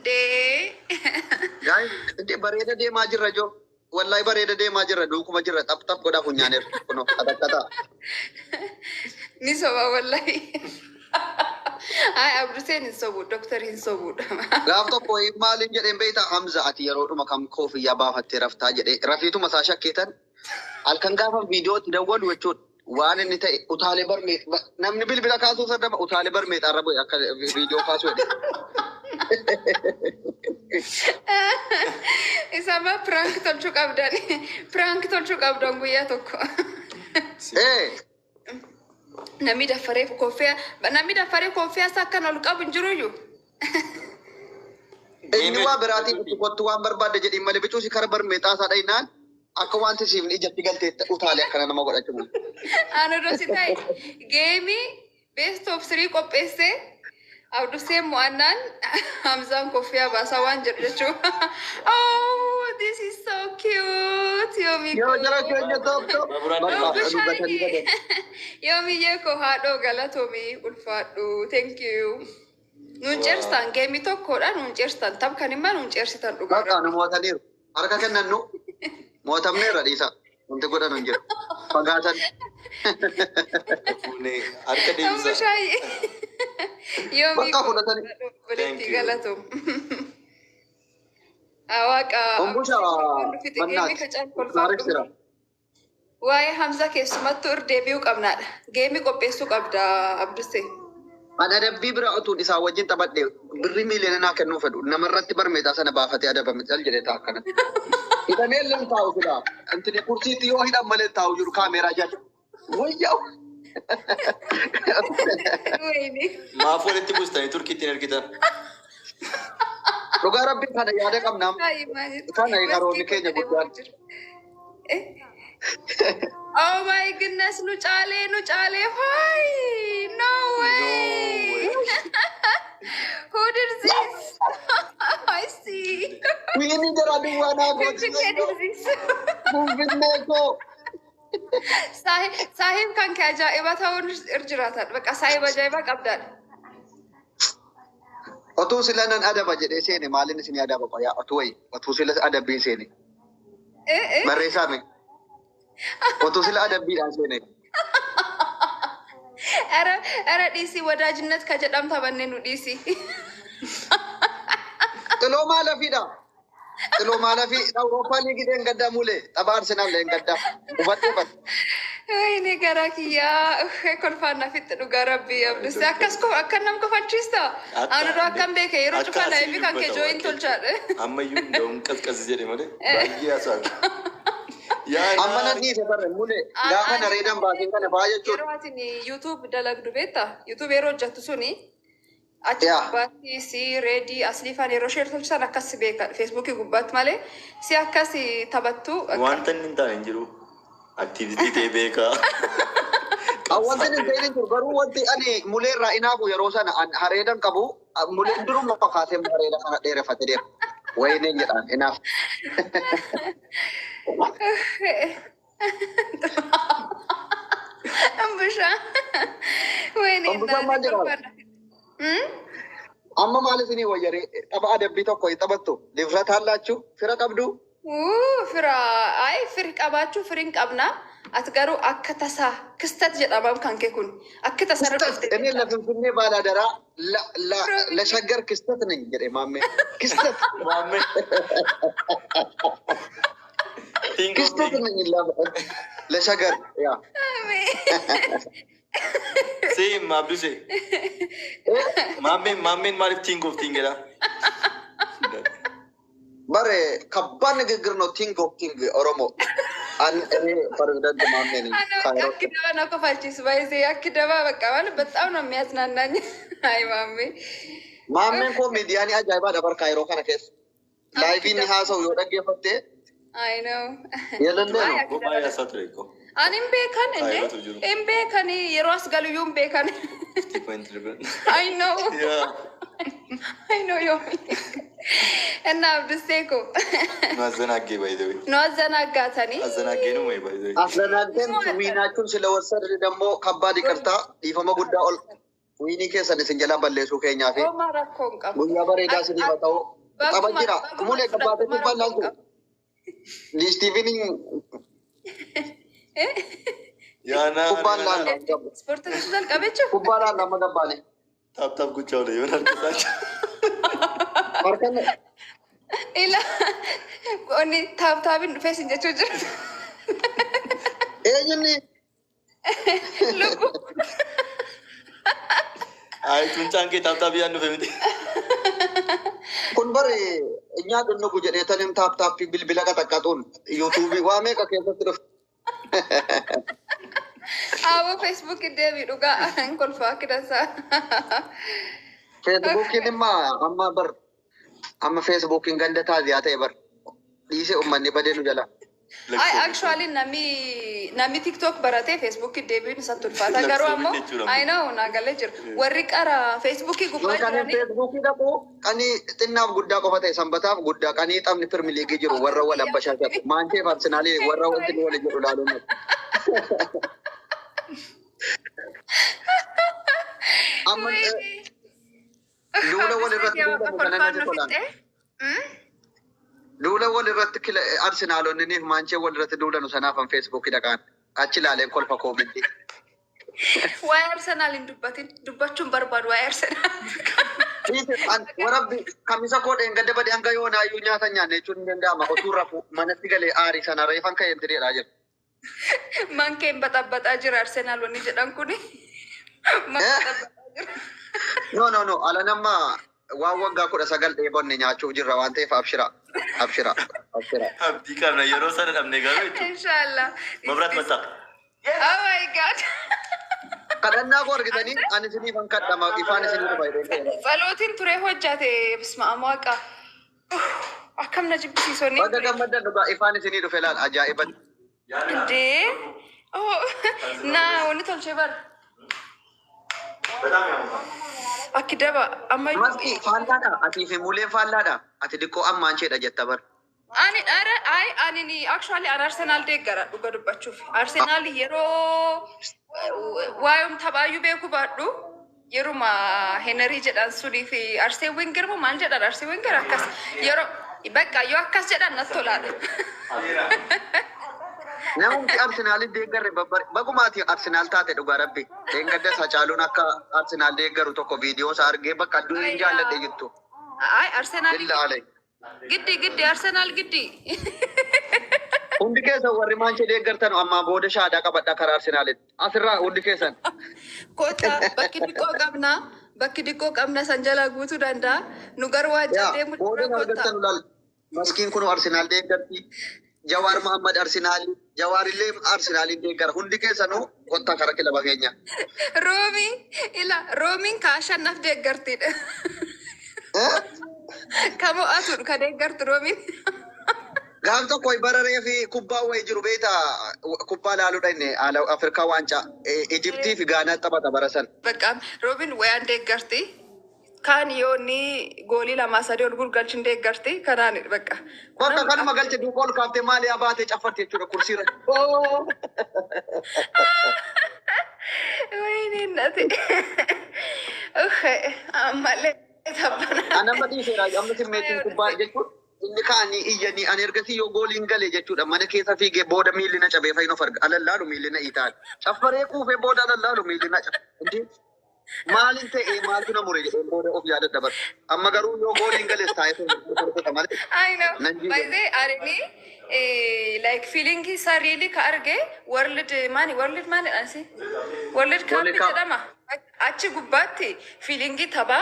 Dee. Guys, hindi bareeda deemaa jirra jo. Wallahi bareeda deemaa jirra. Duukuma jirra. Tap godhaa funyaaneer. Kuno adakkataa. Ni soba wallahi. Ay Abduseen hin sobu, Dr. hin sobu. Gaaf tokko maaliin jedheen beektaa Hamza ati yeroodhuma kam koofiyyaa baafattee raftaa jedhee rafiituma isaa shakkeetan halkan gaafa viidiyootti dawwalu jechuudha. Waan inni ta'e utaalee barmee namni bilbila kaasuu sardama utaalee barmee xaarra bu'e akka viidiyoo kaasuu jedhe. Isama prank tolchuu qabdan. Prank tolchuu qabdan guyyaa tokko. Namni daffaree kooffiyaa isaa akkan ol qabu hin jiruyyuu. Inni waa biraatiin itti kottu waan barbaadde jedhiin malee bituu si kara barmee xaasaa dhahinaan akka wanti siif ijatti galtee utaalee akkana nama godhachuun. Anu dosi ta'e geemii best of 3 qopheessee Abduseen mo'annaan Hamzaan kooffiyaa baasaa waan jedhu jechuudha. Oh, this is so cute. Yoo jara keenya tokko Yoomiyyee koo haadhoo galatoomii ulfaadhu. Thank you. Nuun ceerstan geemii tokkodha. Nuun ceerstan tapha kan immoo nuun ceersitan dhugaa. Bakka nu mo'ataniiru. Harka kennannu mo'atamneerra dhiisa. Wanti godhan hin jiru. Fagaatan. Harka deebisa. Bakka fudhatanii. Walitti galatoom. Waaqa. Ombusha mannaati. Waa'ee Hamza keessumattuu irdeebi'uu qabnaadha. Geemii qopheessuu qabda Abdusee. Ana adabbii bira utuun isaa wajjin taphadhee birrii miiliyoona naa kennuu fedhu namarratti barmeetaa sana baafatee adabame cal jedhee ta'a akkana. Hidhamee illee taa'u fida. Antini kursiitti yoo hidhan malee taa'u jiru kaameeraa jala. Wayyaa'u. Maaf walitti buustanii turkiitti hin argitan. Dhugaa rabbii kana yaada qabnaam. Kana yeroonni keenya guddaan. Oh my goodness, nu chaale. Why? No way. Who did this? I see. We need a Raduana go. Sahib kan kaya ajaiba ta'uun irjiraatan. Bakka sahib ajaiba qabdan. Otuu sila nan adaba jedhee seene maalin isin adaba qoyaa otuu sila adabbii seene. Barreessaame. Otuu sila adabbiidhaan seene. Era dhiisii wadaajinnet ka jedhamta bannee nu dhiisii. Xiloo maalafiidha. Xiloo maalafi Awurooppaa liigideen gaddaa mulee tapha Arsenaal leen gaddaa. Hubadhee. Ini gara kiyyaa kolfaannaa fitti dhugaa rabbii Abdusee akka nam kofachiista. Anu dura akkam beeke yeroo cufa laayibii kan kee jooyin tolchaadhe. Ammayyuu nda'uun qasqas jedhe malee baay'ee haasa'u. Amma nan dhiise barre mulee gaafa nareedan baasee kana baay'ee jechuudha. Yeroo atin YouTube dalagdu beektaa? YouTube yeroo hojjettu suni achi gubbaatti si reedii asliifaan yeroo sheer tolchisan akkas beeka Feesbuukii gubbaatti malee si akkas taphattu. Wanta inni hin taane hin jiru. Aktivitii ta'e beekaa. Wanti inni ta'e jiru garuu wanti ani mulee irraa inaafu yeroo sana hareedan qabu mulee duruma kaasee hareeda kana dheereffatee deema. Wayineen jedhaan inaaf. Ambusha. Wayineen. Amma maal isinii wayyaree tapha adabbii tokko hin taphattu libra taallachuu fira qabdu. Firi qabaachuu firiin qabna. Ati garuu akka tasaa kistat jedhamam kan kee kun akka tasaa Kistat inni lafa finfinnee baalaadaraa la shaggar kistat nañ jedhe maammee. Kistat. Maammee. Kistat nañ la shaggar yaa. Same Abdusee. Maammeen maaliif think jedha? Bare kabban ንግግር ነው think Oromo. ፈረንደንት ማሜን አኪደባ ነው ከፋልቺስ ባይዜ አኪደባ በቃ ማለት በጣም ነው የሚያዝናናኝ። አይ ማሜን ኮ ሚዲያኒ አጃይባ ደበር ካይሮ ከነ ኬስ ላይቪን ሃሰው የወደገፈቴ አይ ነው የለለ ጎባያ ሳትሬኮ አኒም ቤከን እንዴ ቤከን የራስ ገሉዩም ቤከን አይ ነው ዮ እና Abdusee ko ማዘናጌ ባይዘው ነው አዘናጋታኒ አዘናጌ ነው ወይ ባይዘው አዘናገን ዊናችሁን ስለወሰድ ደግሞ ከባድ ይቅርታ ይፈማ ጉዳ Wiinii keessan isin jala balleessuu keenyaa fi Homaa rakkoon qabu. guyyaa bareedaa isiniif haa ta'u. Qaba jira. Mulee gabbaatee kubbaan laaltu. Liistiiviniin Yaana. kubbaan laaltu. Ispoortii su jalqabe jechuudha. Kubbaan laaltu amma gabbaane. Taap gocha oole yoo harkisaa. Harkan Ila qonni taaptaabiin dhufee sin jechuu jira. eenyuni Lubbu. Ay tuncaan kee taap biyyaan dhufe miti. kun bari nyaata nugu jedheetaniin taappii bilbila qaxaqqatuun yuutuubii waa meeqa keessatti dhufe. Abo Facebook deebii dhugaa hin kolfaa kidansaa. Feesbuukiin immoo amma feesbuukiin ganda taasisaa ta'e bar dhiisee uummanni badee nu jala. Ay actually nami TikTok barate Facebook deebiin isa tulfaata garuu ammoo I know naagalee jiru. Warri qara Facebook gubbaa Kan jiranii feesbuukii dhaqu qanii xinnaaf guddaa qofa ta'e sanbataaf guddaa qanii taphni pirmileegii jiru warra wal abbashaa ta'e maancheef arsenaalii warra wanti nu wali jedhu laaluun. Amma duula wal irratti duulamu kana natti tolaan. Duula wal irratti arsenaalonni ni maanchee wal irratti duulanu sanaafan feesbuukii dhaqaan achi laaleen kolfa koominti. waa'ee Arsenaaliin dubbachuun barbaadu waa'ee Arsenaal. Warabbi kamisa koodheen gadda badee hanga yoo naayyuu nyaata nyaanne jechuun ni danda'ama. Otuu rafu manatti galee aarii sana reefan ka'een tireedhaa jiru. Mankeen baxabbaxaa jira Arsenaalonni jedhan kuni. No. Ala nama waan waggaa 19 dheebonne nyaachuuf jirra waan ta'eef abshira. Abdii qabna yeroo sana dhabne garuu jechuudha. Inshallah. Mabiraat mataa. Oh my God. Kadhannaa koo argitanii ani isiniifan kadhama ifaan isinii dhufa jedhee. Tsalootiin ture hojjate bisma amaaqa. Akkam na jibbisiisonni. Bakka gammaddan dhugaa ifaan isinii dhufe laal ajaa'iban. Dee. Oh, naa wanni tolchee bara. Akki daba amma Maski faallaadha atii fi muleen faallaadha ati dikkoo ammaan cheedha jetta bar. ani ni actually an Arsenal deeggara dhuga dubbachuuf. Arsenal yeroo waayum taphaayyuu beeku baadhu yeruma Henry jedhan sunii fi Arsene Wenger moo maal jedhan Arsene Wenger akkas yeroo bakka yoo akkas jedhan natti tolaadha. Namni Arsenaalii deeggarre bagumaati Arsenaal taate dhugaa rabbi. Deeggarda isaa caaluun akka Arsenaal deeggaru tokko viidiyoo isaa argee bakka adduu hin jaalladhe jirtu. Ay Arsenal Illaalee. giddi Arsenal giddi. Hundi keessan warri maanchee deeggartan amma booda shaadaa qabadha karaa Arsenaalitti. Asirraa hundi keessan. Kota bakki diqqoo qabna san jalaa guutuu danda'a. Nu garuu waajjira deemu Booda argattan laal. Maskiin kun Arsenaal deeggarti. Jawaar Muhammad Arsenaali. Jawaarillee Arsenaaliin deeggara. Hundi keessanuu kottaa karaa kilaba keenya. Roomiin kaashannaf deeggartidha. Kamoo atuun ka deeggartu Roomiin. Gaaf tokko bararee fi kubbaa wayii jiru beektaa kubbaa laaluudha inni Afrikaa waancaa Ijiptii fi Gaanaa taphata barasan. Bakka Roomiin wayaan deeggarti. Kaan yoo ni goolii 2-3 ol gurgalchin deeggarti. Kanaan bakka. Bakka kanuma galche duuba ol kaaftee maali abaatee caffatte jechuudha kursiirra. Wayini nati. Ammallee taphana. Anamma dhiiseera amma simmeetiin kubbaa jechuun inni kaanii iyyanii ani ergasii yoo gooliin galee jechuudha mana keessa fiigee booda miilli na cabee fayyina of arga alallaalu miilli na iitaal. Caffaree kuufee booda alallaalu miilli na cabe. Maalin ta'e maaltu na mure jedhee booda of yaadadha bara. Amma garuu yoo gooliin galees taa'ee turte malee. I know. By the way, like feeling isa really ka arge world money ansi. World cup jedhama. Achi gubbaatti feeling tapha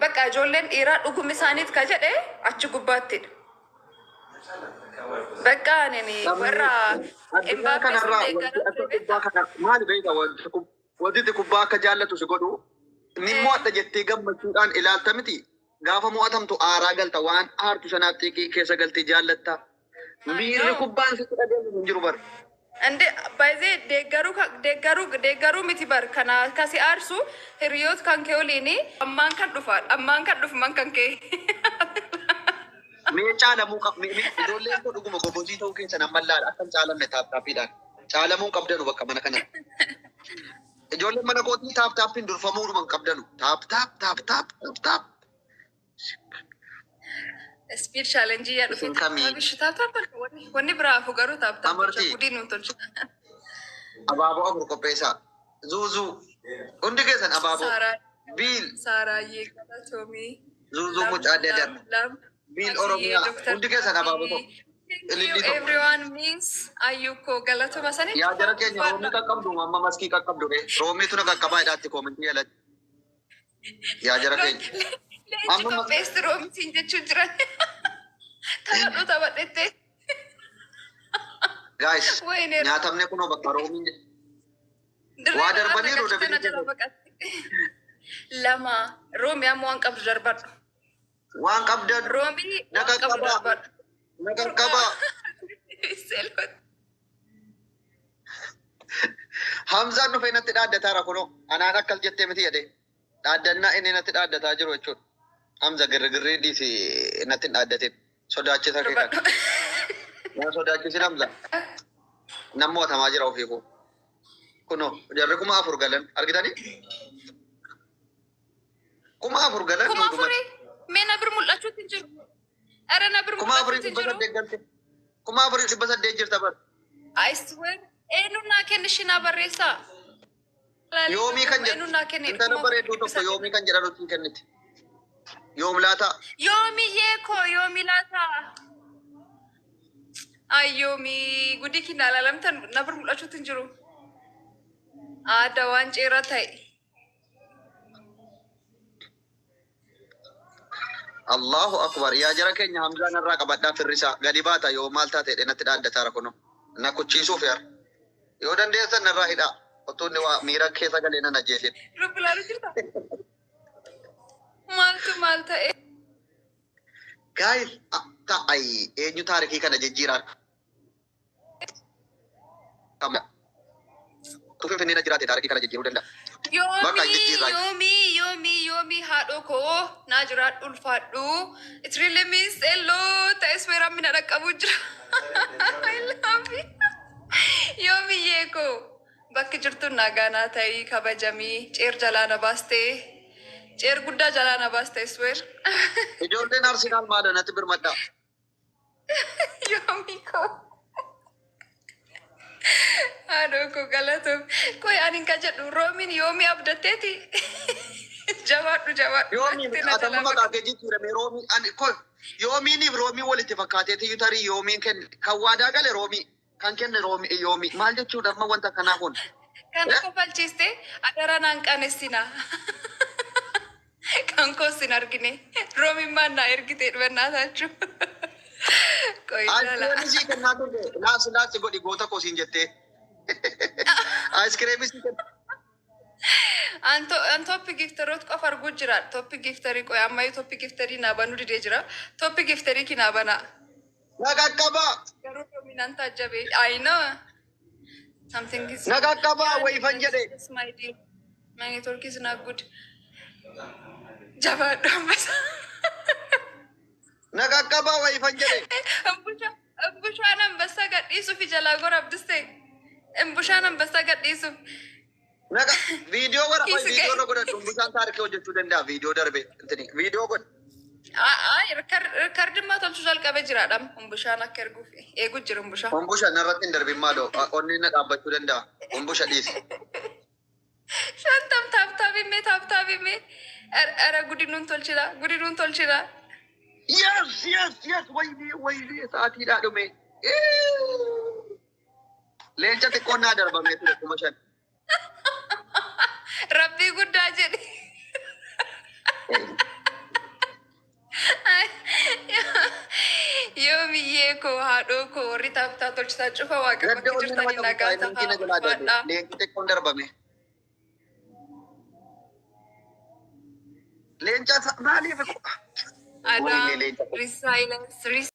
bakka ijoolleen dhiiraa dhuguma isaaniit ka jedhe achi gubbaatti. Bakka ani warra addunyaa kanarraa maali beektaa wanti kubbaa akka jaallatu si godhu ni mo'adha jettee gammachuudhaan ilaalta miti. Gaafa mo'atamtu aaraa galta waan aartu sanaatti keessa galtee jaallatta. Miirri kubbaan sitti dhageessu hin jiru bara. Ande baay'ee deeggaruu miti bar kana kasi aarsu hiriyoot kan kee oliini ammaan kan dhufu man kan kee. Mee caalamuu ijoolleen koo dhuguma gobojii ta'uu keessan ammallaadha akkam caalamne taaptaappiidhaan caalamuu qabdanu bakka mana kana. Ijoolleen mana kootii taaptaappiin durfamuudhuman qabdanu. Taap. Speed challenge yaa dhufe Isin kamii? wanni biraa hafu garuu taaptaa Amartii. gudii nuun tolchu. Abaaboo afur qopheessaa. Zuuzuu. Hundi keessan abaaboo. Biil. Saaraayyee galatoomii. Zuuzuu mucaa deedan. Biil Oromiyaa. Hundi keessan abaaboo tokko. Everyone means ayyuko galatoma sanii. Yaa jara keenya roomii qaqqabdu amma maskii qaqqabdu re. Roomiitu na qaqqabaa hidhaatti koomentii jalatti. Yaa jara keenya. Leenci qopheessi roomisiin jechuun jiran. Taphadhee. Guys, Wayne. nyaatamne kunoo bakka roomiin. Waa darbaniiru Lama roomii ammoo waan qabdu darbadhu. waan qabdan Roomii waan naqa qabdu qabaa. darbadhu. Naqa qabaa. Hamzaan dhufee natti dhaaddataa rakunoo. Anaan akkas jettee miti jedhee. Dhaaddannaa inni natti dhaaddataa jiru jechuudha. Hamza girgirrii dhiisi natti hin dhaaddatin. Sodaachisa kee kan. Waan sodaachisin Hamza. Namoota jira ofii koo. Kunoo jarri 4,000 galan argitanii? 4,000 galan. Kuma afurii mee na bir mul'achuutti hin jiru. Ara na bir 4,000 mul'achuutti hin jiru. 800 galte. 4,800 jirta bar. I swear. Eenyuun naa kenni shinaa barreessaa. Yoomii kan Eenyuun naa kenni. jedhu. Intala bareedduu tokko yoomii kan jedhan nutti hin kenniti. Yoom laataa. Yoomii yeekoo yoomii laataa. Ay yoomii gudii kinaa laalamtan na bir mul'achuutti hin jiru. Aadaa waan ceera ta'e. Allahu akbar. Yaa jara keenya Hamzaan irraa qabadhaa firrisaa. Gadi baata yoo maal taate natti dhaaddataa rakunoo. Na kuchisuuf yaar. Yoo dandeessan narraa hidhaa. Otoo inni waa miira keessa galee nan ajjeesin. Rubbilaalu jirta. Maal ta'e. Gaayil ta'ay eenyu taarikii kana jijjiiraan. Tufin finniina jiraate taarikii kana jijjiiruu danda'a. Bakka jijjiirraa. Yoomii haadhoo koo naa jiraadhu ulfaadhu. It really means a lot. Ta'es weeraa mina dhaqqabu jira. I love you. Yoomii yeekoo bakki jirtu naagaanaa ta'ii kabajamii ceer jalaana baastee. Ceer guddaa jalaana baastee swear. Ijoolleen Arsenaal maadha natti birmadhaa. Yoomii koo. Haadhoo koo galatoom. Koy ani ka jedhu roomiin yoomii abdatteeti. Jabaadhu. Yoomiin atamma maqaa kee jijjiirame roomii ani koi yoomiiniif roomii walitti fakkaateeti iyyuu tarii yoomiin kenne kan waadaa gale roomii kan kenne yoomii maal jechuudha amma wanta kanaa kun. Kan kofalchiiste adara naan qaanessina. Kan koos hin argine. Roomiin maan naa ergitee dhufannaa taachuu. Ayiskiriimii sii kennaa turte laasi godhi goota koo siin jettee. Ayiskiriimii sii kennaa. An toppi giftaroot qofa arguu jira. Toppi giftarii qoy ammayyuu toppi giftarii naa banuu didee jira. Toppi giftarii kinaa banaa. Na qaqqabaa. Garuu roominaan taajjabe. I know. Something is. Na qaqqabaa wayifan jedhe. My dear. My network is not good. Jabaadhu ambasa. Na qaqqabaa wayifan jedhe. Ambushaan ambasa gadhiisuuf jalaa gorabdiste. Ambushaan ambasa gadhiisuuf. Naga viidiyoo godha godhadhu bishaan taarikii hojjechuu danda'a viidiyoo darbe viidiyoo godha. Rikkardimmaa tolchuu jalqabee jiraadha. Umbushaan akka erguuf eegu jira umbushaan. Umbushaan narratti hin darbin maaloo onni na dhaabbachuu danda'a. Umbusha dhiisi. Shantam taaptaabimee. Ara gudinuun tolchina. Yes. Wayinii sa'aatiidhaa dhume. Leenca xiqqoon naa darbamee ture 5,000. Rabbii guddaa jedhi. Yoomiyyee koo haadhoo koo warri taaptaa tolchisaa cufa waaqa bakki jirtanii nagaa taa'aa. Leenci xiqqoon darbame. Leenca maaliif? Adam, resilience.